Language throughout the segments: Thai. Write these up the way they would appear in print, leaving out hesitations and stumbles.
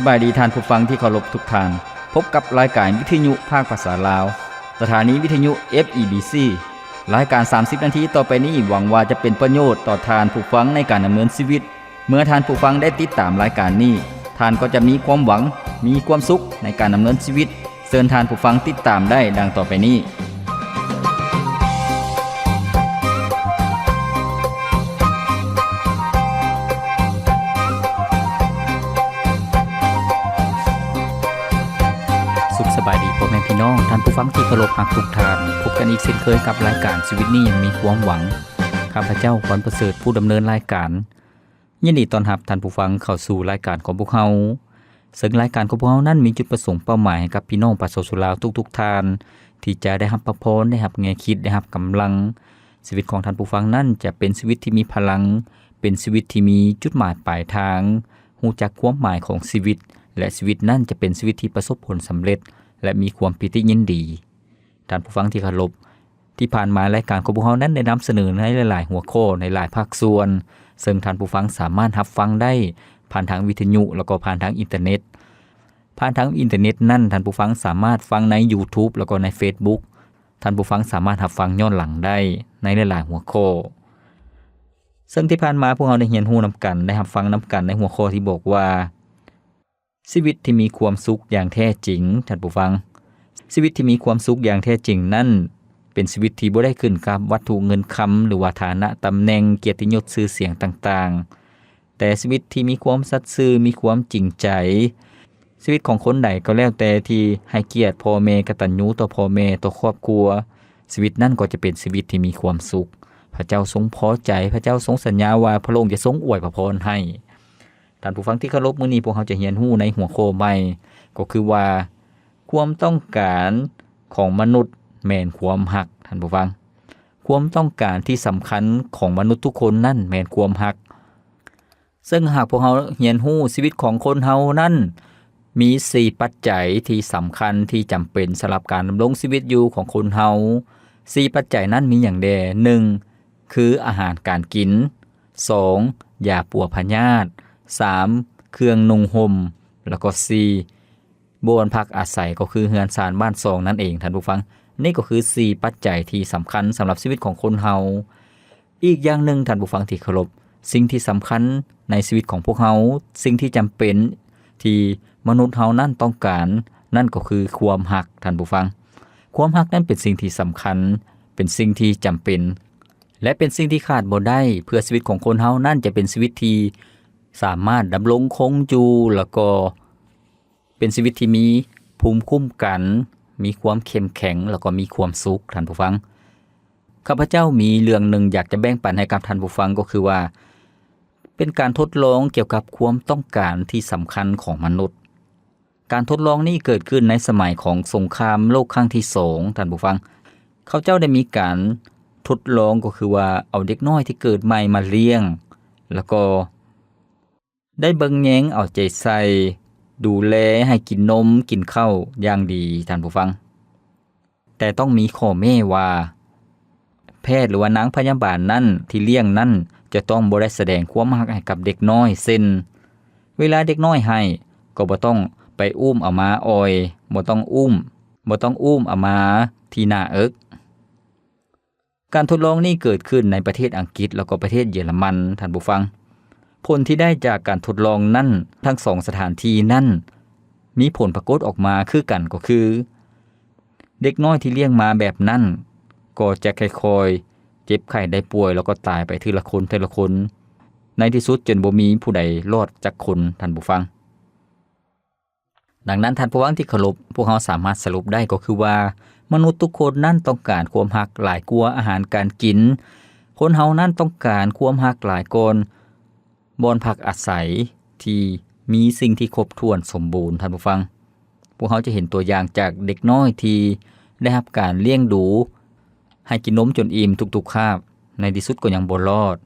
บายดีท่านผู้ฟังที่เคารพทุกท่านพบกับรายการวิทยุภาคภาษาลาวสถานีวิทยุ FEBC รายการ30นาทีต่อไปนี้หวังว่าจะเป็นประโยชน์ต่อท่านผู้ฟังในการดำเนินชีวิตเมื่อท่านผู้ฟังได้ติดตามรายการนี้ท่านก็จะมีความหวังมีความสุขในการดำเนินชีวิตเชิญท่านผู้ฟังติดตามได้ดังต่อไปนี้สบายดีพ่อแม่พี่น้องท่านผู้ฟังที่เคารพรักทุกท่านพบกันอีกเช่นเคยกับรายการชีวิตนี้ยังมีความหวังข้าพเจ้าขวัญประเสริฐผู้ดำเนินรายการยินดีต้อนรับท่านผู้ฟังเข้าสู่รายการของพวกเราซึ่งรายการของพวกเรานั้นมีจุดประสงค์เป้าหมายให้กับพี่น้องประชาชนลาวทุกๆท่านที่จะได้รับพระพรได้รับแง่คิดได้รับกำลังชีวิตของท่านผู้ฟังนั้นจะเป็นชีวิตที่มีพลังเป็นชีวิตที่มีจุดหมายปลายทางรู้จักความหมายของชีวิตและชีวิตนั้นจะเป็นชีวิตที่ประสบผลสำเร็จและมีความปิติยินดีท่านผู้ฟังที่เคารพที่ผ่านมารายการของพวกเรานั้นได้นำเสนอในหลายๆหัวข้อในหลายภาคส่วนซึ่งท่านผู้ฟังสามารถรับฟังได้ผ่านทางวิทยุแล้วก็ผ่านทางอินเทอร์เน็ตผ่านทางอินเทอร์เน็ตนั้นท่านผู้ฟังสามารถฟังใน YouTube แล้วก็ใน Facebook ท่านผู้ฟังสามารถรับฟังย้อนหลังได้ในหลายๆหัวข้อซึ่งที่ผ่านมาพวกเราได้เรียนรู้นำกันได้รับฟังนำกันในหัวข้อที่บอกว่าชีวิตที่มีความสุขอย่างแท้จริงท่านผู้ฟังชีวิตที่มีความสุขอย่างแท้จริงนั่นเป็นชีวิตที่บ่ได้ขึ้นกับวัตถุเงินคำหรือว่าฐานะตำแหน่งเกียรติยศชื่อเสียงต่างๆแต่ชีวิตที่มีความสัตย์ซื่อมีความจริงใจชีวิตของคนใดก็แล้วแต่ที่ให้เกียรติพ่อแม่กตัญญูต่อพ่อแม่ต่อครอบครัวชีวิตนั้นก็จะเป็นชีวิตที่มีความสุขพระเจ้าทรงพอใจพระเจ้าทรงสัญญาว่าพระองค์จะทรงอวยพระพรให้ท่านผู้ฟังที่เคารพมื้อนี้พวกเราจะเรียนรู้ในหัวข้อใหม่ก็คือว่าความต้องการของมนุษย์แม่นความรักท่านผู้ฟังความต้องการที่สำคัญของมนุษย์ทุกคนนั่นแม่นความรักซึ่งหากพวกเราเรียนรู้ชีวิตของคนเฮานั้นมี4ปัจจัยที่สำคัญที่จำเป็นสำหรับการดำรงชีวิตอยู่ของคนเฮา4ปัจจัยนั้นมีอย่างใด1คืออาหารการกิน2ยาปัวพยาธิ3เครื่องนุ่งห่มแล้วก็4บ่อนพักอาศัยก็คือเรือนศาลบ้านซองนั่นเองท่านผู้ฟังนี่ก็คือ4ปัจจัยที่สำคัญสำหรับชีวิตของคนเฮาอีกอย่างหนึ่งท่านผู้ฟังที่เคารพสิ่งที่สำคัญในชีวิตของพวกเฮาสิ่งที่จำเป็นที่มนุษย์เฮานั้นต้องการนั่นก็คือความรักท่านผู้ฟังความรักนั้นเป็นสิ่งที่สำคัญเป็นสิ่งที่จำเป็นและเป็นสิ่งที่ขาดบ่ได้เพื่อชีวิตของคนเฮานั้นจะเป็นชีวิตที่สามารถดำรงคงอยู่แล้วก็เป็นชีวิตที่มีภูมิคุ้มกันมีความเข้มแข็งแล้วก็มีความสุขท่านผู้ฟังข้าพเจ้ามีเรื่องหนึ่งอยากจะแบ่งปันให้กับท่านผู้ฟังก็คือว่าเป็นการทดลองเกี่ยวกับความต้องการที่สำคัญของมนุษย์การทดลองนี้เกิดขึ้นในสมัยของสงครามโลกครั้งที่2ท่านผู้ฟังเขาเจ้าได้มีการทดลองก็คือว่าเอาเด็กน้อยที่เกิดใหม่มาเลี้ยงแล้วก็ได้เบิ่งแยงเอาใจใส่ดูแลให้กินนมกินข้าวอย่างดีท่านผู้ฟังแต่ต้องมีข้อแม้ว่าแพทย์หรือว่านางพยาบาลนั้นที่เลี้ยงนั้นจะต้องบ่ได้แสดงความรักให้กับเด็กน้อยเช่นเวลาเด็กน้อยให้ก็บ่ต้องไปอุ้มเอามาอ้อยบ่ต้องอุ้มเอามาที่หน้าเอิกการทดลองนี้เกิดขึ้นในประเทศอังกฤษแล้วก็ประเทศเยอรมันท่านผู้ฟังผลที่ได้จากการทดลองนั้นทั้ง2สถานที่นั้นมีผลปรากฏออกมาคือกันก็คือเด็กน้อยที่เลี้ยงมาแบบนั้นก็จะค่อยๆเจ็บไข้ได้ป่วยแล้วก็ตายไปทีละคนในที่สุดจนบ่มีผู้ใดรอดจักคนท่านผู้ฟังดังนั้นท่านผู้ฟังที่เคารพพวกเราสามารถสรุปได้ก็คือว่ามนุษย์ทุกคนนั้นต้องการความรักหลายกว่าอาหารการกินคนเฮานั้นต้องการความรักหลายก่อนบ่อนพักอาศัยที่มีสิ่งที่ครบถ้วนสมบูรณ์ท่านผู้ฟังพวกเขาจะเห็นตัวอย่างจากเด็กน้อยที่ได้รับการเลี้ยงดูให้กินนมจนอิ่มทุกๆคาบในที่สุดก็ยังบ่รอด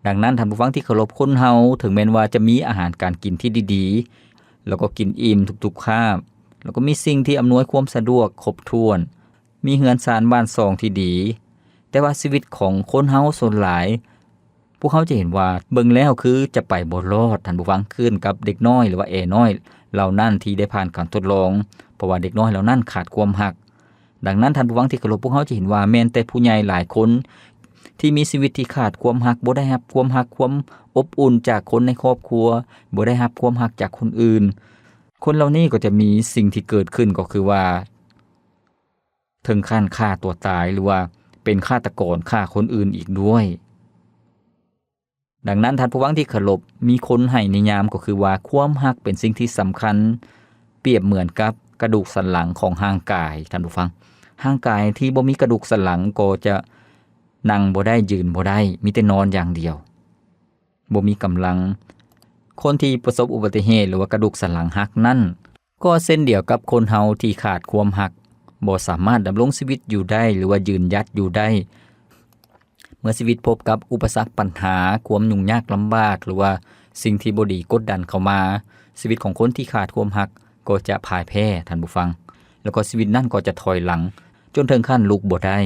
ดังนั้นท่านผู้ฟังที่เคารพคนเฮาถึงแม้ว่าจะมีอาหารการกินที่ดีๆแล้วก็กินอิ่มทุกๆคาบแล้วก็มีสิ่งที่อำนวยความสะดวกครบถ้วนมีเรือนศาลบ้านซองที่ดีแต่ว่าชีวิตของคนเฮาส่วนหลายพ วกเขาจะเห็นว่าเบิ่งแล้วคือจะไปบ่รอดท่านผู้ฟังขึ้นกับเด็กน้อยหรือว่าน้อยเหล่านั้นที่ได้ผ่านการทดลองเพราะว่าเด็กน้อยเหล่านั้นขาดความรักดังนั้นท่านผู้ฟังที่เคารพพวกเขาจะเห็นว่าแม้แต่ผู้ใหญ่หลายคนที่มีชีวิตที่ขาดความรักบ่ได้รับความรักความอบอุ่นจากคนในครอบครัวบ่ได้รับความรักจากคนอื่นคนเหล่านี้ก็จะมีสิ่งที่เกิดขึ้นก็คือว่าถึงขั้นฆ่าตัวตายหรือว่าเป็นฆาตกรฆ่าคนอื่นอีกด้วยดังนั้นท่านผู้ฟังที่เคารพมีคนให้นิยามก็คือว่าความรักเป็นสิ่งที่สำคัญเปรียบเหมือนกับกระดูกสันหลังของร่างกายท่านผู้ฟังร่างกายที่บ่มีกระดูกสันหลังก็จะนั่งบ่ได้ยืนบ่ได้มีแต่นอนอย่างเดียวบ่มีกำลังคนที่ประสบอุบัติเหตุหรือว่ากระดูกสันหลังหักนั่นก็เช่นเดียวกับคนเฮาที่ขาดความรักบ่สามารถดำรงชีวิตอยู่ได้หรือว่ายืนหยัดอยู่ได้เมื่อชีวิตพบกับอุปสรรคปัญหาความยุ่งยากลำบากหรือว่าสิ่งที่บ่ดีกดดันเข้ามาชีวิตของคนที่ขาดความรักก็จะพ่ายแพ้ท่านผู้ฟังแล้วก็ชีวิตนั้นก็จะถอยหลังจนถึงขั้นลุกบ่ได้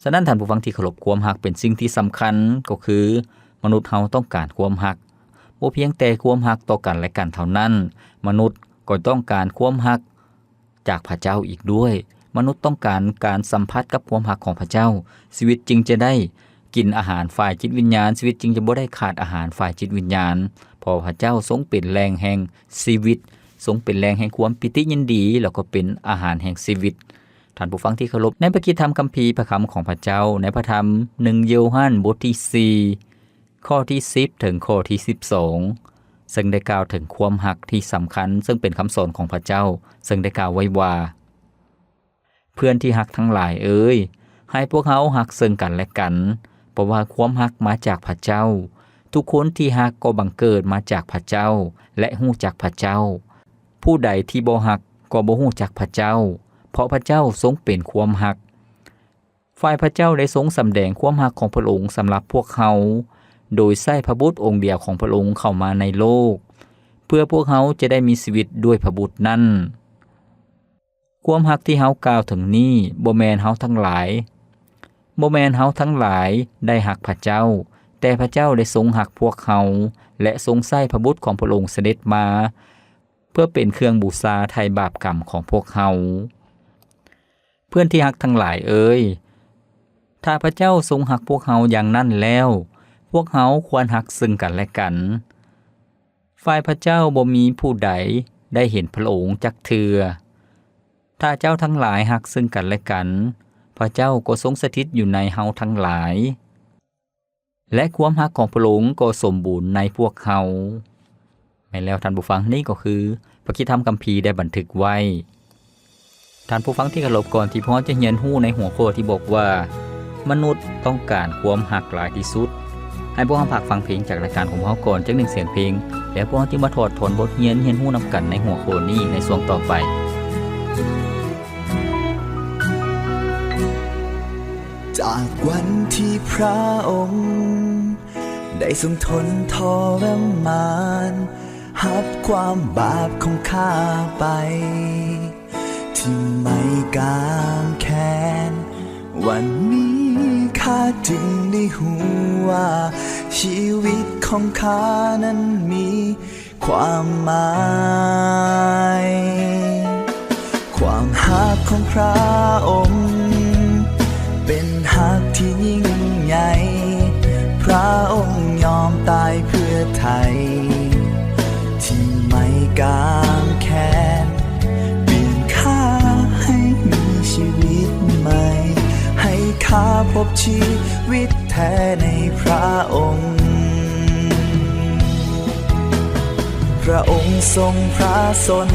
ฉะนั้นท่านผู้ฟังที่เคารพความรักเป็นสิ่งที่สำคัญก็คือมนุษย์เฮาต้องการความรักบ่เพียงแต่ความรักต่อกันและกันเท่านั้นมนุษย์ก็ต้องการความรักจากพระเจ้าอีกด้วยมนุษย์ต้องการสัมผัสกับความรักของพระเจ้าชีวิตจึงจะได้กินอาหารฝ่ายจิตวิญญาณชีวิตจึงจะบ่ได้ขาดอาหารฝ่ายจิตวิญญาณเพราะพระเจ้าทรงเป็นแรงแห่งชีวิตทรงเป็นแรงแห่งความปิติยินดีแล้วก็เป็นอาหารแห่งชีวิตท่านผู้ฟังที่เคารพในพระกิตติธรรมคัมภีร์พระคำของพระเจ้าในพระธรรม1โยฮันบทที่4ข้อที่10ถึงข้อที่12ซึ่งได้กล่าวถึงความรักที่สำคัญซึ่งเป็นคำสอนของพระเจ้าซึ่งได้กล่าวไว้ว่าเพื่อนที่รักทั้งหลายเอ้ยให้พวกเขารักซึ่งกันและกันเพราะว่าความรักมาจากพระเจ้าทุกคนที่รักก็บังเกิดมาจากพระเจ้าและฮู้จักพระเจ้าผู้ใดที่บ่รักก็บ่ฮู้จักพระเจ้าเพราะพระเจ้าทรงเป็นความรักฝ่ายพระเจ้าได้ทรงสำแดงความรักของพระองค์สำหรับพวกเขาโดยใส่พระบุตรองค์เดียวของพระองค์เข้ามาในโลกเพื่อพวกเขาจะได้มีชีวิตด้วยพระบุตรนั้นความรักที่เฮากล่าวถึงนี้บ่แม่นเฮาทั้งหลายได้รักพระเจ้าแต่พระเจ้าได้ทรงรักพวกเขาและทรงใส่พระบุตรของพระองค์เสด็จมาเพื่อเป็นเครื่องบูชาไถ่บาปกรรมของพวกเขาเพื่อนที่รักทั้งหลายเอ่ยถ้าพระเจ้าทรงรักพวกเขาอย่างนั้นแล้วพวกเขาควรรักซึ่งกันและกันฝ่ายพระเจ้าบ่มีผู้ใดได้เห็นพระองค์จักเทื่อถ้าเจ้าทั้งหลายรักซึ่งกันและกันพระเจ้าก็ทรงสถิตอยู่ในเฮาทั้งหลายและความรักของพระองค์ก็สมบูรณ์ในพวกเขาแม้แล้วท่านผู้ฟังนี่ก็คือพระกิตติธรรมคัมภีร์ได้บันทึกไว้ท่านผู้ฟังที่เคารพก่อนที่พ่อจะเรียนรู้ในหัวข้อที่บอกว่ามนุษย์ต้องการความรักหลายที่สุดให้พวกเราฟังเพลงจากรายการของเราก่อนจัก1เสียงเพลงแล้วพวกเราจะมาถอดถอนบทเรียนรู้นำกันในหัวข้อนี้ในช่วงต่อไปจากวันที่พระองค์ได้ทรงทนทรมานรับความบาปของข้าไปที่ไม่กางแค้นวันนี้ข้าจึงได้รู้ว่าชีวิตของข้านั้นมีความหมายความรักของพระองค์เป็นรักที่ยิ่งใหญ่พระองค์ยอมตายเพื่อไทยที่ไม่กางแค้นเปลี่ยนข้าให้มีชีวิตใหม่ให้ข้าพบชีวิตแท้ในพระองค์พระองค์ทรงพระชน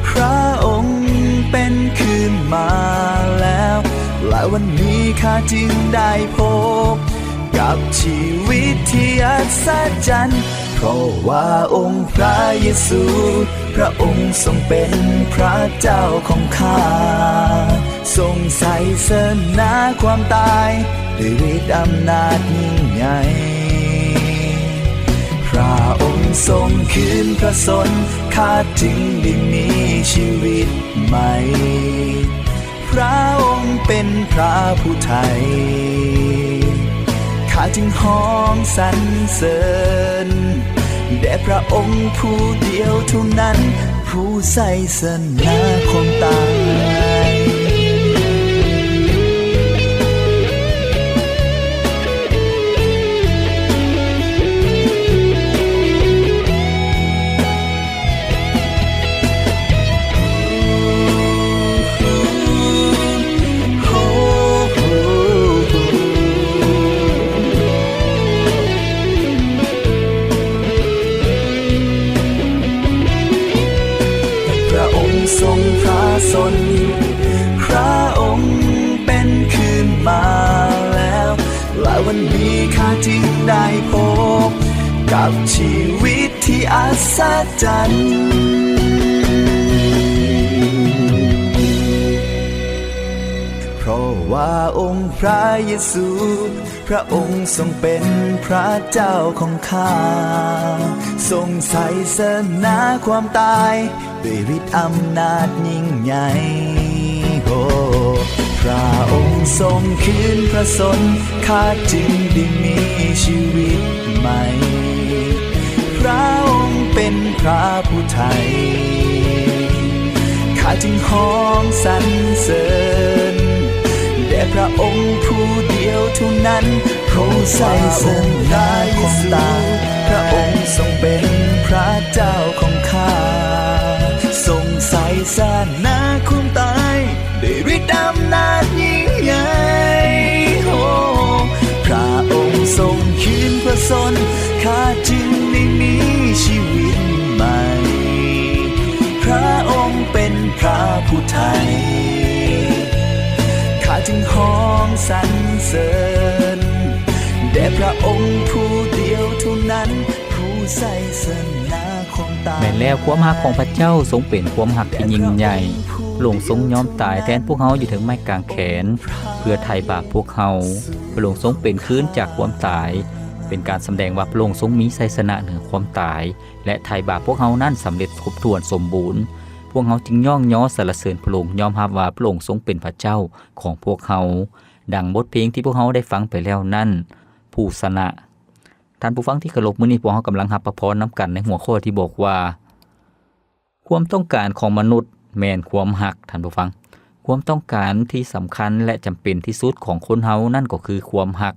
พระองค์เป็นคืนมาแล้วและวันนี้ข้าจึงได้พบกับชีวิตที่อัศจรรย์เพราะว่าองค์พระเยซูพระองค์ทรงเป็นพระเจ้าของข้าทรงไถ่เสนาความตายด้วยฤทธิ์อำนาจยิ่งใหญ่พระองค์ทรงคืนพระชนข้าจึงได้มีชีวิตใหม่พระองค์เป็นพระผู้ไถ่ข้ ข้าจึงห้องสรรเสริญแด่พระองค์ผู้เดียวเท่านั้นผู้ใส่สนาความตายทรงพระชนพระองค์เป็นคืนมาแล้วและวันนี้ข้าจึงได้พบกับชีวิตที่อัศจรรย์เพราะว่าองค์พระเยซูพระองค์ทรงเป็นพระเจ้าของข้าทรงไถ่ชนะความตายด้วยฤทธิ์อำนาจยิ่งใหญ่โอ้พระองค์ทรงคืนพระชนข้าจึงได้มีชีวิตใหม่พระองค์เป็นพระผู้ไถ่ข้าจึงห้องสรรเสริญแด่พระองค์ผู้เดียวเท่านั้นผู้ใส่สนาความตายพระองค์ทรงเป็นพระเจ้าของข้าทรงใส่สนาความตายด้วยฤทธิ์อำนาจยิ่งใหญ่โอ้พระองค์ทรงคืนพระชนข้าจึงได้มีชีวิตใหม่พระองค์เป็นพระผู้ไถ่ข้าจึงห้องสรรเสริญแด่พระองค์ผู้เดียวเท่านั้นผู้ใส่สนาความตายแม่นแล้วความฮักของพระเจ้าทรงเป็นความฮักที่ยิ่งใหญ่พระองค์ทรงยอมตายแทนพวกเฮาอยู่ถึงไม้กางแขนเพื่อไถ่บาปพวกเฮาพระองค์ทรงเป็นคืนจากความตายเป็นการแสดงว่าพระองค์ทรงมีชัยชนะเหนือความตายและไถ่บาปพวกเฮานั้นสำเร็จครบถ้วนสมบูรณ์พวกเฮาจึงย่องย้อสรรเสริญพระองค์ยอมรับว่าพระองค์ทรงเป็นพระเจ้าของพวกเฮาดังบทเพลงที่พวกเฮาได้ฟังไปแล้วนั้นผู้ชนะท่านผู้ฟังที่เคารพมื้อนี้พวกเฮากำลังรับพระพรนํกันในหัวข้อที่บอกว่าความต้องการของมนุษย์แม่นความฮักท่านผู้ฟังความต้องการที่สำคัญและจำเป็นที่สุดของคนเฮานั่นก็คือความฮัก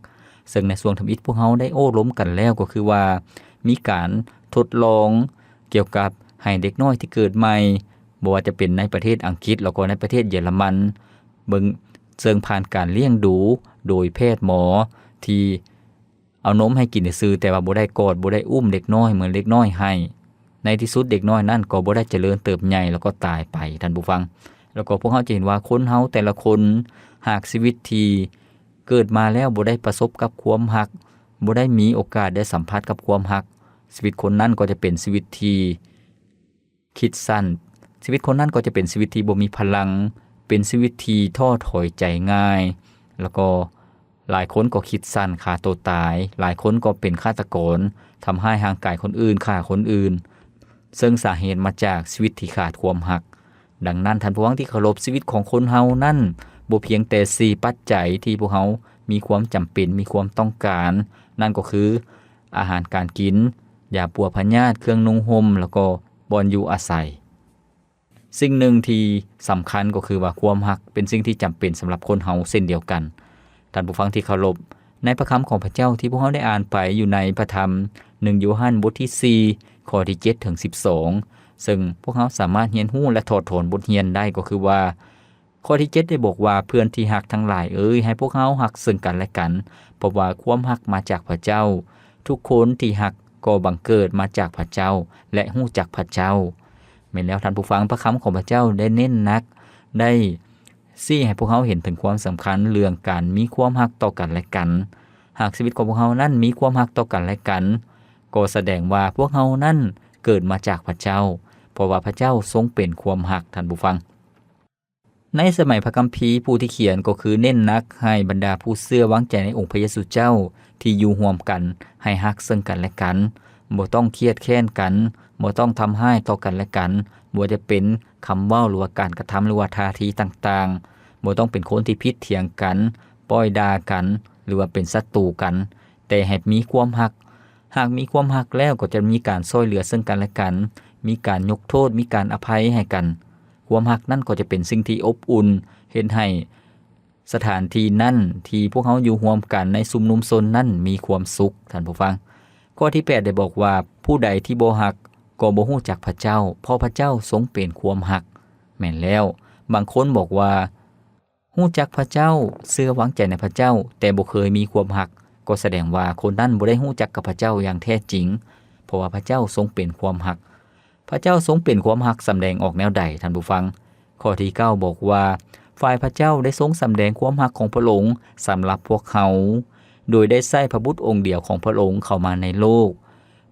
ซึ่งในช่วงทำอิฐพวกเฮาได้โอ้ล้มกันแล้วก็คือว่ามีการทดลองเกี่ยวกับให้เด็กน้อยที่เกิดใหม่บ่ว่าจะเป็นในประเทศอังกฤษแล้วก็ในประเทศเยอรมันเบิ่งเชิงผ่านการเลี้ยงดูโดยแพทย์หมอที่เอานมให้กินซื่อแต่ว่าบ่ได้กอดบ่ได้อุ้มเด็กน้อยเหมือนเด็กน้อยให้ในที่สุดเด็กน้อยนั้นก็บ่ได้เจริญเติบใหญ่แล้วก็ตายไปท่านผู้ฟังแล้วก็พวกเฮาจะเห็นว่าคนเฮาแต่ละคนหากชีวิตที่เกิดมาแล้วบ่ได้ประสบกับความรักบ่ได้มีโอกาสได้สัมผัสกับความรักชีวิตคนนั้นก็จะเป็นชีวิตที่คิดสั้นชีวิตคนนั้นก็จะเป็นชีวิตที่บ่มีพลังเป็นชีวิตที่ท้อถอยใจง่ายแล้วก็หลายคนก็คิดสั้นฆ่าตัวตายหลายคนก็เป็นฆาตกรทำให้ร่างกายคนอื่นฆ่าคนอื่นซึ่งสาเหตุมาจากชีวิตที่ขาดความรักดังนั้นท่านผู้ฟังที่เคารพชีวิตของคนเฮานั้นบ่เพียงแต่4ปัจจัยที่พวกเฮามีความจำเป็นมีความต้องการนั่นก็คืออาหารการกินยาปัวพยาธิเครื่องนุ่งห่มแล้วก็บ่อนอยู่อาศัยสิ่งหนึ่งที่สำคัญก็คือว่าความรักเป็นสิ่งที่จำเป็นสำหรับคนเฮาเช่นเดียวกันท่านผู้ฟังที่เคารพในพระคำของพระเจ้าที่พวกเฮาได้อ่านไปอยู่ในพระธรรม1โยฮันบทที่4ข้อที่7ถึง12ซึ่งพวกเฮาสามารถเรียนรู้และถอดถอนบทเรียนได้ก็คือว่าข้อที่7ได้บอกว่าเพื่อนที่รักทั้งหลายให้พวกเฮารักซึ่งกันและกันเพราะว่าความรักมาจากพระเจ้าทุกคนที่รักก็บังเกิดมาจากพระเจ้าและรู้จักพระเจ้าแม่นแล้วท่านผู้ฟังพระคำของพระเจ้าได้เน้นนักได้ชี้ให้พวกเฮาเห็นถึงความสำคัญเรื่องการมีความรักต่อกันและกันหากชีวิตของพวกเฮานั้นมีความรักต่อกันและกันก็แสดงว่าพวกเฮานั้นเกิดมาจากพระเจ้าเพราะว่าพระเจ้าทรงเป็นความรักท่านผู้ฟังในสมัยพระคัมภีร์ผู้ที่เขียนก็คือเน้นนักให้บรรดาผู้เชื่อวางใจในองค์พระเยซูเจ้าที่อยู่ร่วมกันให้รักซึ่งกันและกันบ่ต้องเครียดแค้นกันบ่ต้องทำร้ายต่อกันและกันบ่จะเป็นคำเว้าหรือว่าการกระทำหรือว่าท่าทีต่างๆบ่ต้องเป็นคนที่ผิดเถียงกันป้อยด่ากันหรือว่าเป็นศัตรูกัน แต่ให้มีความรักหากมีความรักแล้วก็จะมีการช่วยเหลือซึ่งกันและกันมีการยกโทษมีการอภัยให้กันความรักนั่นก็จะเป็นสิ่งที่อบอุ่นเฮ็ดให้สถานที่นั่นที่พวกเขาอยู่ร่วมกันในชุมนุมชนนั่นมีความสุขท่านผู้ฟังข้อที่8ได้บอกว่าผู้ใดที่บ่รักก็บ่ฮู้จักพระเจ้าเพราะพระเจ้าทรงเป็นความรักแม่นแล้วบางคนบอกว่าฮู้จักพระเจ้าเชื่อวางใจในพระเจ้าแต่บ่เคยมีความรักก็แสดงว่าคนนั้นบ่ได้ฮู้จักกับพระเจ้าอย่างแท้จริงเพราะว่าพระเจ้าทรงเป็นความรักพระเจ้าทรงเป็นความรักสำแดงออกแนวใดท่านผู้ฟังข้อที่9บอกว่าฝ่ายพระเจ้าได้ทรงสำแดงความรักของพระองค์สำหรับพวกเขาโดยได้ใส่พระบุตรองค์เดียวของพระองค์เข้ามาในโลก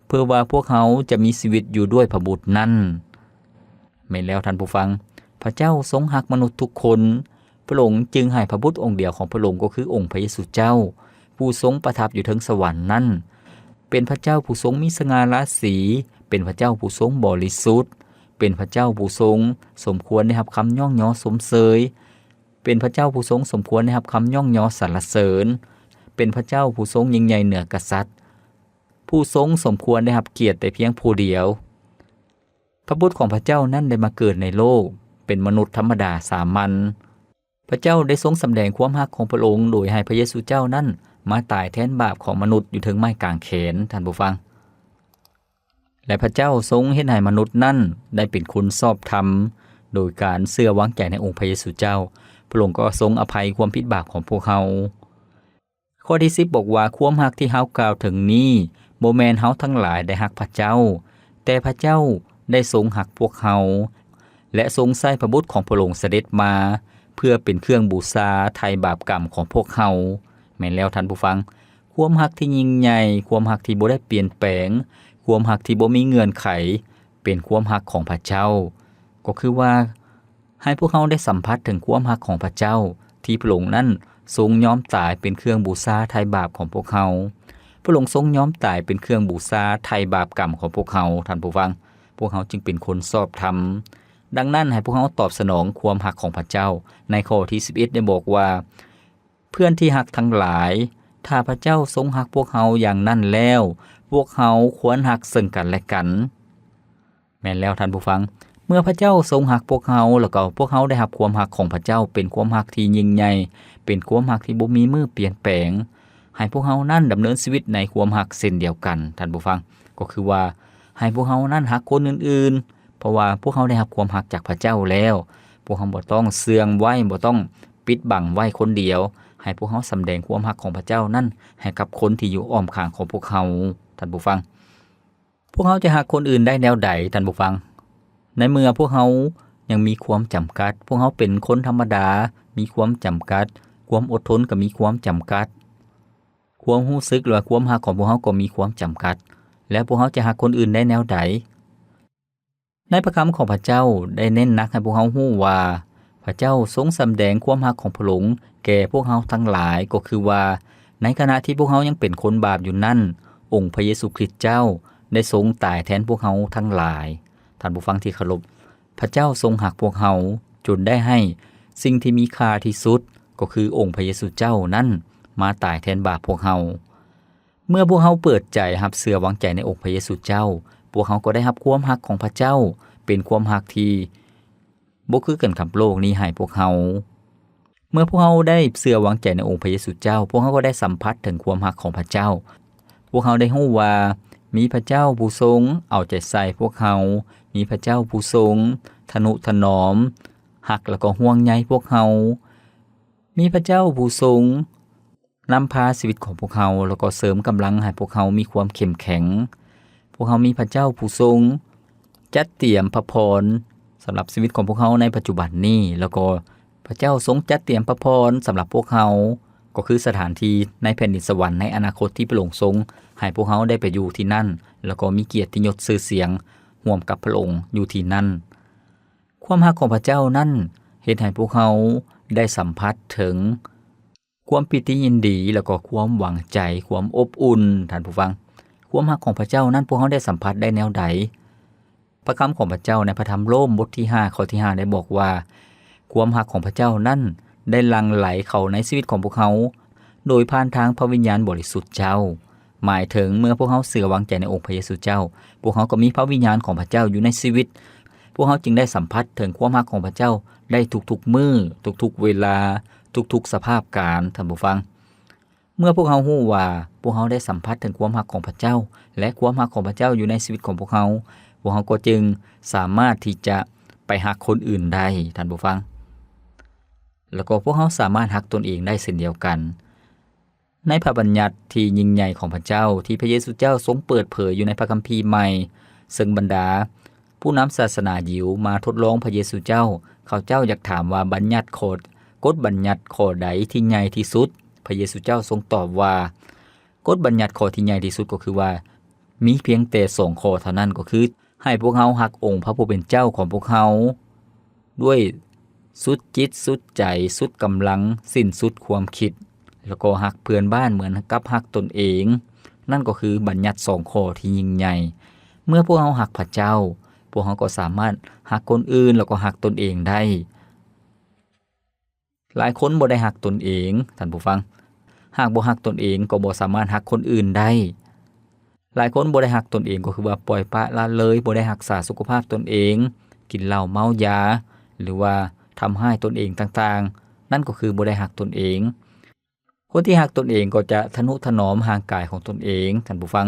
เพื่อว่าพวกเขาจะมีชีวิตอยู่ด้วยพระบุตรนั้นแม่นแล้วท่านผู้ฟังพระเจ้าทรงรักมนุษย์ทุกคนพระองค์จึงให้พระบุตรองค์เดียวของพระองค์ก็คือองค์พระเยซูเจ้าผู้ทรงประทับอยู่ถึงสวรรค์นั้นเป็นพระเจ้าผู้ทรงมีสง่าราศีเป็นพระเจ้าผู้ทรงบริสุทธิ์เป็นพระเจ้าผู้ทรงสมควรได้รับคำย่องยอสมเสยเป็นพระเจ้าผู้ทรงสมควรได้รับคำย่องยอสรรเสริญเป็นพระเจ้าผู้ทรงยิ่งใหญ่เหนือกษัตริย์ผู้ทรงสมควรได้รับเกียรติแต่เพียงผู้เดียวพระบุตรของพระเจ้านั้นได้มาเกิดในโลกเป็นมนุษย์ธรรมดาสามัญพระเจ้าได้ทรงสำแดงความรักของพระองค์โดยให้พระเยซูเจ้านั้นมาตายแทนบาปของมนุษย์อยู่ถึงไม้กางเขนท่านผู้ฟังและพระเจ้าทรงเฮ็ดให้มนุษย์นั้นได้เป็นคนชอบธรรมโดยการเชื่อวางใจในองค์พระเยซูเจ้าพระองค์ก็ทรงอภัยความผิดบาปของพวกเขาข้อที่10บอกว่าความรักที่เฮากล่าวถึงนี้บ่แม่นเฮาทั้งหลายได้รักพระเจ้าแต่พระเจ้าได้ทรงรักพวกเขาและทรงใช้พระบุตรของพระองค์เสด็จมาเพื่อเป็นเครื่องบูชาไถ่บาปกรรมของพวกเขาแม่นแล้วท่านผู้ฟังความรักที่ยิ่งใหญ่ความรักที่บ่ได้เปลี่ยนแปลงความรักที่บ่มีเงื่อนไขเป็นความรักของพระเจ้าก็คือว่าให้พวกเขาได้สัมผัสถึงความรักของพระเจ้าที่พระองค์นั้นทรงยอมตายเป็นเครื่องบูชาไถ่บาปของพวกเขาพระองค์ทรงยอมตายเป็นเครื่องบูชาไถ่บาปกรรมของพวกเขาท่านผู้ฟังพวกเขาจึงเป็นคนชอบธรรมดังนั้นให้พวกเขาตอบสนองความรักของพระเจ้าในข้อที่11ได้บอกว่าเพื่อนที่รักทั้งหลายถ้าพระเจ้าทรงรักพวกเขาอย่างนั้นแล้วพวกเขาควรรักซึ่งกันและกันแม่นแล้วท่านผู้ฟังเมื่อพระเจ้าทรงรักพวกเขาแล้วก็พวกเขาได้รับความรักของพระเจ้าเป็นความรักที่ยิ่งใหญ่เป็นความรักที่บ่มีมือเปลี่ยนแปลงให้พวกเขานั้นดำเนินชีวิตในความรักเช่นเดียวกันท่านผู้ฟังก็คือว่าให้พวกเขานั้นรักคนอื่นๆเพราะว่าพวกเขาได้รับความรักจากพระเจ้าแล้วพวกเขาบ่ต้องเสื่องไว้บ่ต้องปิดบังไว้คนเดียวให้พวกเขาสำแดงความรักของพระเจ้านั้นให้กับคนที่อยู่อ้อมข้างของพวกเขาท่านผู้ฟังพวกเขาจะรักคนอื่นได้แนวใดท่านผู้ฟังในเมื่อพวกเขายังมีความจำกัดพวกเขาเป็นคนธรรมดามีความจำกัดความอดทนก็มีความจำกัดความรู้สึกหรือความรักของพวกเขาก็มีความจำกัดแล้วพวกเขาจะรักคนอื่นได้แนวใดในพระคำของพระเจ้าได้เน้นหนักให้พวกเขารู้ว่าพระเจ้าทรงสำแดงความรักของพระองค์แก่พวกเขาทั้งหลายก็คือว่าในขณะที่พวกเขายังเป็นคนบาปอยู่นั่นองค์พระเยซูคริสต์เจ้าได้ทรงตายแทนพวกเขาทั้งหลายท่านผู้ฟังที่เคารพพระเจ้าทรงรักพวกเขาจนได้ให้สิ่งที่มีค่าที่สุดก็คือองค์พระเยซูเจ้านั้นมาตายแทนบาปพวกเขาเมื่อพวกเขาเปิดใจรับเชื่อวางใจในองค์พระเยซูเจ้าพวกเขาก็ได้รับความรักของพระเจ้าเป็นความรักที่บ่คือกันกับโลกนี้ให้พวกเขาเมื่อพวกเขาได้เชื่อวางใจในองค์พระเยซูเจ้าพวกเขาก็ได้สัมผัสถึงความรักของพระเจ้าพวกเขาได้รู้ว่ามีพระเจ้าผู้ทรงเอาใจใส่พวกเขามีพระเจ้าผู้ทรงทนุถนอมหักแล้วก็ห่วงใยพวกเขามีพระเจ้าผู้ทรงนำพาชีวิตของพวกเขาแล้วก็เสริมกำลังให้พวกเขามีความเข้มแข็งพวกเขามีพระเจ้าผู้ทรงจัดเตรียมพระพรสำหรับชีวิตของพวกเขาในปัจจุบันนี้แล้วก็พระเจ้าทรงจัดเตรียมพระพรสำหรับพวกเขาก็คือสถานที่ในแผ่นดินสวรรค์ในอนาคตที่พระองค์ทรงให้พวกเขาได้ไปอยู่ที่นั่นแล้วก็มีเกียรติยศชื่อเสียงร่วมกับพระองค์อยู่ที่นั่นความรักของพระเจ้านั้นเฮ็ดให้พวกเขาได้สัมผัสถึงความปิติยินดีแล้วก็ความหวังใจความอบอุ่นท่านผู้ฟังความรักของพระเจ้านั้นพวกเขาได้สัมผัสได้แนวใดพระคำของพระเจ้าในพระธรรมโรมบทที่5ข้อที่5ได้บอกว่าความรักของพระเจ้านั้นได้หลั่งไหลเข้าในชีวิตของพวกเขาโดยผ่านทางพระวิญญาณบริสุทธิ์เจ้า หมายถึงเมื่อพวกเขาเสื่อวางใจในองค์พระเยซูเจ้าพวกเขาก็มีพระวิญญาณของพระเจ้าอยู่ในชีวิตพวกเขาจึงได้สัมผัสถึงความรักของพระเจ้าได้ทุกๆมื้อทุกๆเวลาทุกๆสภาพการท่านผู้ฟังเมื่อพวกเขารู้ว่าพวกเขาได้สัมผัสถึงความรักของพระเจ้าและความรักของพระเจ้าอยู่ในชีวิตของพวกเขาก็จึงสามารถที่จะไปรักคนอื่นได้ท่านผู้ฟังแล้วก็พวกเขาสามารถรักตนเองได้เช่นเดียวกันในพระบัญญัติที่ยิ่งใหญ่ของพระเจ้าที่พระเยซูเจ้าทรงเปิดเผยอยู่ในพระคัมภีร์ใหม่ซึ่งบรรดาผู้นำศาสนายิวมาทดลองพระเยซูเจ้าเขาเจ้าอยากถามว่าบัญญัติกฎบัญญัติข้อใดที่ใหญ่ที่สุดพระเยซูเจ้าทรงตอบว่ากฎบัญญัติข้อที่ใหญ่ที่สุดก็คือว่ามีเพียงแต่2ข้อเท่านั้นก็คือให้พวกเขารักองค์พระผู้เป็นเจ้าของพวกเขาด้วยสุดจิตสุดใจสุดกำลังสิ้นสุดความคิดแล้วก็รักเพื่อนบ้านเหมือนกับรักตนเองนั่นก็คือบัญญัติ2ข้อที่ยิ่งใหญ่เมื่อพวกเขารักพระเจ้าพวกเขาก็สามารถรักคนอื่นแล้วก็รักตนเองได้หลายคนบ่ได้รักตนเองท่านผู้ฟังหากบ่รักตนเองก็บ่สามารถรักคนอื่นได้หลายคนบ่ได้รักตนเองก็คือว่าปล่อยปละละเลยบ่ได้รักษาสุขภาพตนเองกินเหล้าเมายาหรือว่าทำให้ตนเองต่างๆนั่นก็คือบ่ได้รักตนเองคนที่รักตนเองก็จะทนุถนอมร่างกายของตนเองท่านผู้ฟัง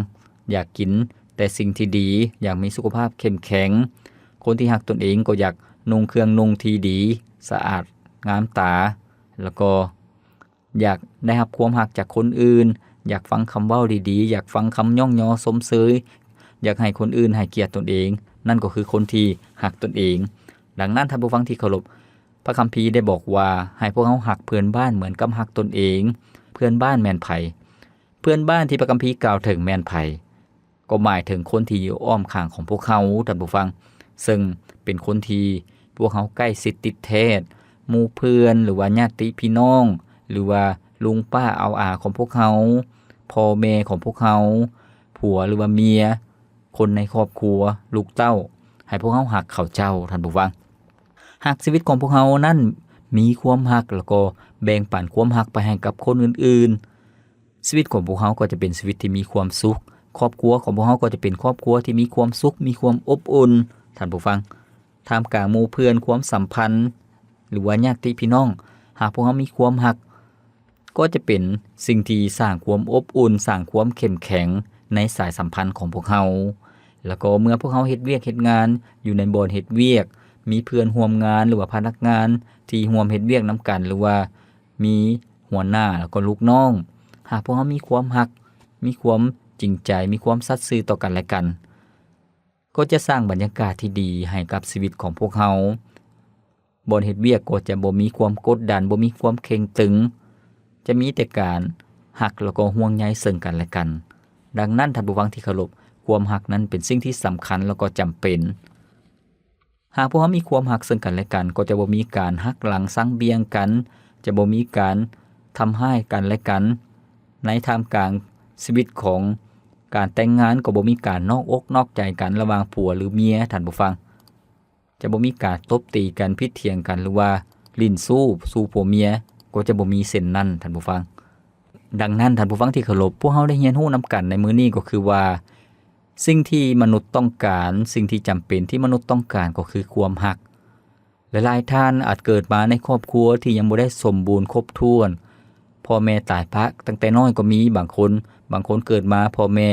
อยากกินแต่สิ่งที่ดีอยากมีสุขภาพเข้มแข็งคนที่รักตนเองก็อยากนุ่งเครื่องนุ่งที่ดีสะอาดงามตาแล้วก็อยากได้รับความรักจากคนอื่นอยากฟังคำเว้าดีๆอยากฟังคำย่องยอสมเสยอยากให้คนอื่นให้เกียรติตนเองนั่นก็คือคนที่รักตนเองดังนั้นท่านผู้ฟังที่เคารพพระคัมภีร์ได้บอกว่าให้พวกเรารักเพื่อนบ้านเหมือนกับรักตนเองเพื่อนบ้านแม่นไผเพื่อนบ้านที่พระคัมภีร์กล่าวถึงแม่นไผก็หมายถึงคนที่อยู่อ้อมข้างของพวกเขาท่านผู้ฟังซึ่งเป็นคนที่พวกเขาใกล้ชิดติดแท้หมู่เพื่อนหรือว่าญาติพี่น้องหรือว่าลุงป้าเอาอาของพวกเขาพ่อแม่ของพวกเขาผัวหรือว่าเมียคนในครอบครัวลูกเต้าให้พวกเขารักเขาเจ้าท่านผู้ฟังหากชีวิตของพวกเขานั้นมีความรักแล้วก็แบ่งปันความรักไปให้กับคนอื่นๆชีวิตของพวกเขาก็จะเป็นชีวิตที่มีความสุขครอบครัวของพวกเขาก็จะเป็นครอบครัวที่มีความสุขมีความอบอุ่นท่านผู้ฟังท่ามกลางหมู่เพื่อนความสัมพันธ์หรือว่าญาติพี่น้องหากพวกเขามีความรักก็จะเป็นสิ่งที่สร้างความอบอุ่นสร้างความเข้มแข็งในสายสัมพันธ์ของพวกเขาแล้วก็เมื่อพวกเขาเฮ็ดเวียกเฮ็ดงานอยู่ในบ่อนเฮ็ดเวียกมีเพื่อนร่วมงานหรือว่าพนักงานที่ร่วมเฮ็ดเวียกนำกันหรือว่ามีหัวหน้าแล้วก็ลูกน้องหากพวกเขามีความรักมีความจริงใจมีความสัตย์ซื่อต่อกันและกันก็จะสร้างบรรยากาศที่ดีให้กับชีวิตของพวกเขาบ่อนเฮ็ดเวียกก็จะบ่มีความกดดันบ่มีความเข่งตึงจะมีแต่การรักแล้วก็ห่วงใยซึ่งกันและกันดังนั้นท่านผู้ฟังที่เคารพความรักนั้นเป็นสิ่งที่สำคัญแล้วก็จำเป็นหากพวกเขามีความรักซึ่งกันและกันก็จะบ่มีการหักหลังซังเบียงกันจะบ่มีการทำร้ายกันและกันในท่ามกลางชีวิตของการแต่งงานก็บ่มีการนอกอกนอกใจกันระหว่างผัวหรือเมียท่านผู้ฟังจะบ่มีการตบตีกันพิดเถียงกันหรือว่าลิ้นสู้ผัวเมียก็จะบ่มีเส้นนั้นท่านผู้ฟังดังนั้นท่านผู้ฟังที่เคารพพวกเฮาได้เรียนรู้นำกันในมื้อนี้ก็คือว่าสิ่งที่มนุษย์ต้องการสิ่งที่จำเป็นที่มนุษย์ต้องการก็คือความรักหลายๆท่านอาจเกิดมาในครอบครัวที่ยังบ่ได้สมบูรณ์ครบถ้วนพ่อแม่ตายพระตั้งแต่น้อยก็มีบางคนเกิดมาพ่อแม่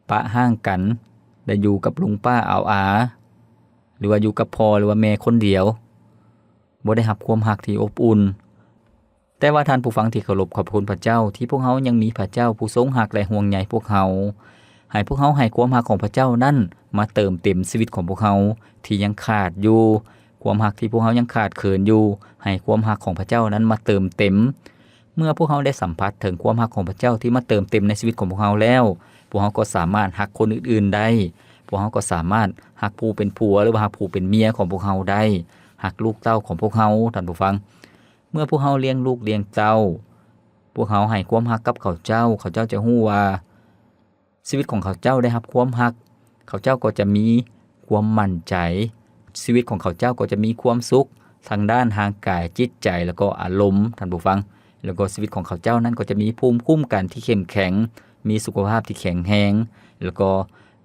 ปะห่างกันได้อยู่กับลุงป้าเอาอาหรือว่าอยู่กับพ่อหรือว่าแม่คนเดียวบ่ได้รับความรักที่อบอุ่นแต่ว่าท่านผู้ฟังที่เคารพขอบคุณพระเจ้าที่พวกเฮายังมีพระเจ้าผู้ทรงรักและห่วงใยพวกเฮาให้พวกเฮาให้ความรักของพระเจ้านั้นมาเติมเต็มชีวิตของพวกเฮาที่ยังขาดอยู่ความรักที่พวกเฮายังขาดเขินอยู่ให้ความรักของพระเจ้านั้นมาเติมเต็มเมื่อพวกเฮาได้สัมผัสถึงความรักของพระเจ้าที่มาเติมเต็มในชีวิตของพวกเฮาแล้วพวกเฮาก็สามารถรักคนอื่นๆได้พวกเฮาก็สามารถรักผู้เป็นผัวหรือว่ารักผู้เป็นเมียของพวกเฮาได้รักลูกเต้าของพวกเฮาท่านผู้ฟังเมื่อพวกเฮาเลี้ยงลูกเลี้ยงเต้าพวกเฮาให้ความรักกับเขาเจ้าจะฮู้ว่าชีวิตของเขาเจ้าได้รับความรักเขาเจ้าก็จะมีความมั่นใจชีวิตของเขาเจ้าก็จะมีความสุขทางด้านทางกายจิตใจแล้วก็อารมณ์ท่านผู้ฟังแล้วก็ชีวิตของเขาเจ้านั้นก็จะมีภูมิคุ้มกันที่เข้มแข็ง มีสุขภาพที่แข็งแรงแล้วก็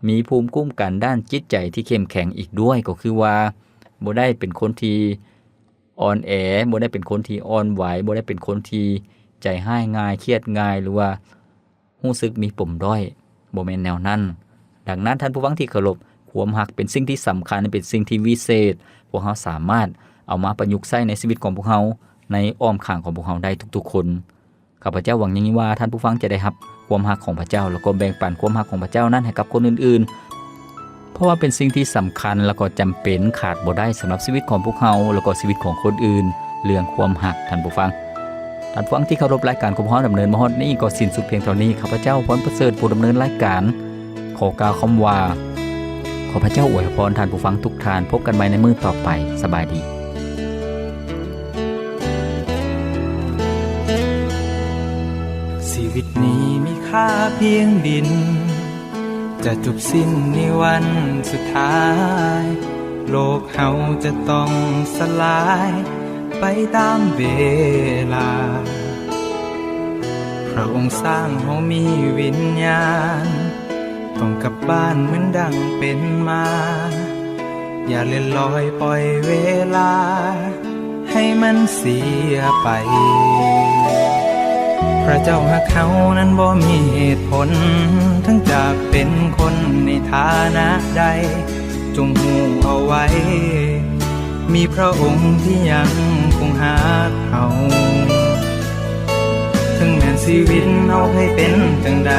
มีภูมิคุ้มกันด้านจิตใจที่เข้มแข็งอีกด้วยก็คือว่าบ่ได้เป็นคนที่อ่อนแอบ่ได้เป็นคนที่อ่อนไหวบ่ได้เป็นคนที่ใจห้ายง่ายเครียดง่ายหรือว่ารู้สึกมีปมด้อยบ่แม่นแนวนั้นดังนั้นท่านผู้ฟังที่เคารพความรักเป็นสิ่งที่สำคัญเป็นสิ่งที่วิเศษพวกเราสามารถเอามาประยุกต์ใช้ในชีวิตของพวกเราในอ้อมข้างของพวกเราได้ทุกๆคนข้าพเจ้าหวังอย่างนี้ว่าท่านผู้ฟังจะได้รับความรักของพระเจ้าแล้วก็แบ่งปันความรักของพระเจ้านั้นให้กับคนอื่นๆเพราะว่าเป็นสิ่งที่สำคัญแล้วก็จำเป็นขาดบ่ได้สำหรับชีวิตของพวกเราแล้วก็ชีวิตของคนอื่นเรื่องความรักท่านผู้ฟังที่เคารพรายการของเราดำเนินมาฮอดนี้ก็สิ้นสุดเพียงเท่านี้ข้าพเจ้าพรประเสริฐผู้ดำเนินรายการขอกล่าวคำว่าขอพระเจ้าอวยพรท่านผู้ฟังทุกท่านพบกันใหม่ในมื้อต่อไปสบายดีชีวิตนี้มีค่าเพียงดินจะจบสิ้นในวันสุดท้ายโลกเฮาจะต้องสลายไปตามเวลาพระองค์สร้างเฮามีวิญญาณต้องกลับบ้านเหมือนดังเป็นมาอย่าเล่นลอยปล่อยเวลาให้มันเสียไปพระเจ้าหักเขานั้นบ่มีเหตุผลทั้งจากเป็นคนในฐานะใดจงหูเอาไว้มีพระองค์ที่ยังคงหักเขาถึงแม้นชีวิตเอาให้เป็นจังใด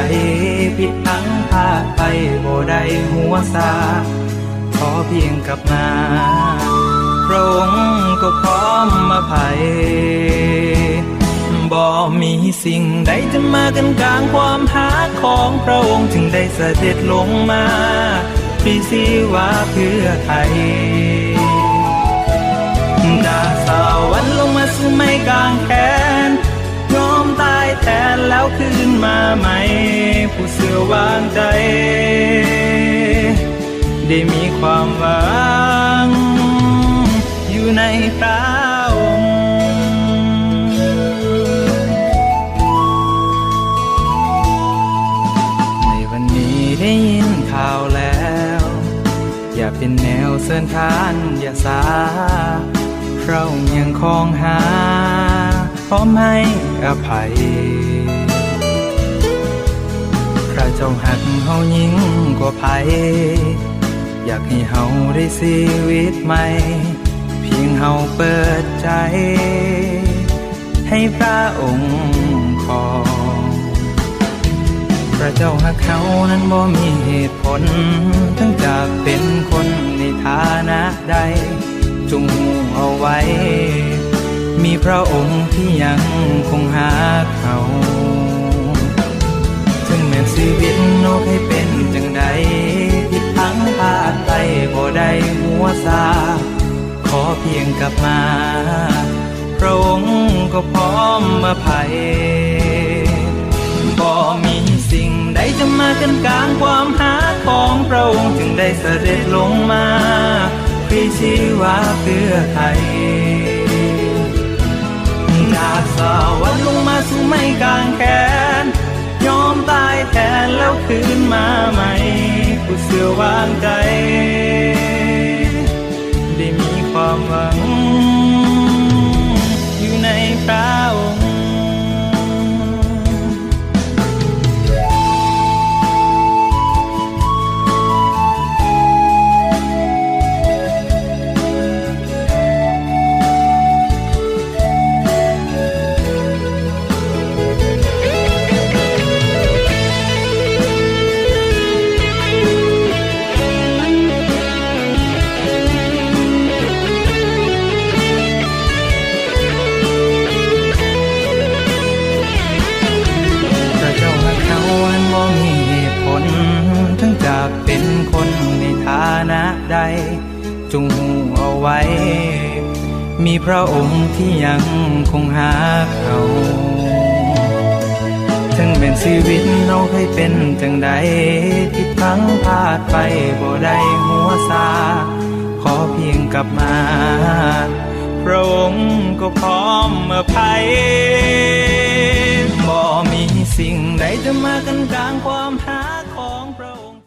ผิดพลั้งพลาดไปบ่ได้หัวซาขอเพียงกลับมาพระองค์ก็พร้อมอภัยบ่มีสิ่งใดจะมากันกลางความหาของพระองค์จึงได้เสด็จลงมาปรีชีวาเพื่อไทยจากสวรรค์ลงมาสู่ไม้กางแขนยอมตายแทนแล้วคืนมาใหม่ผู้เสื่อวางใจได้มีความหวังอยู่ในพระองค์ในวันนี้ได้ยินข่าวแล้วอย่าเป็นแนวเสินทานอย่าสาเรายังคงหาพร้อมให้อภัยพระเจ้าหักเฮายิ่งกว่าภัยอยากให้เฮาได้ชีวิตใหม่เพียงเฮาเปิดใจให้พระองค์ครองพระเจ้าหักเขานั้นบ่มีเหตุผลทั้งจากเป็นคนในฐานะใดจงหูเอาไว้มีพระองค์ที่ยังคงหาเขาถึงแม้ชีวิตโลกให้เป็นจังใดผิดพลั้งพลาดไปบ่ได้หัวซาขอเพียงกลับมาพระองค์ก็พร้อมอภัยบ่มีสิ่งใดจะมากันกลางความหาของพระองค์จึงได้เสด็จลงมาพรีชีวาเพื่อไทยจากสวรรค์ลงมาสู่ไม้กางแขนยอมตายแทนแล้วคืนมาใหม่ผู้เสื่อวางใจได้มีความหวังอยู่ในพระองค์เป็นคนในฐานะใดจงหูเอาไว้มีพระองค์ที่ยังคงหาเขาถึงแม้นชีวิตเราเคยเป็นจังใดผิดพลั้งพลาดไปบ่ได้หัวซาขอเพียงกลับมาพ พระองค์ก็พร้อมอภัยบ่มีสิ่งใดจะมากันกลางความหา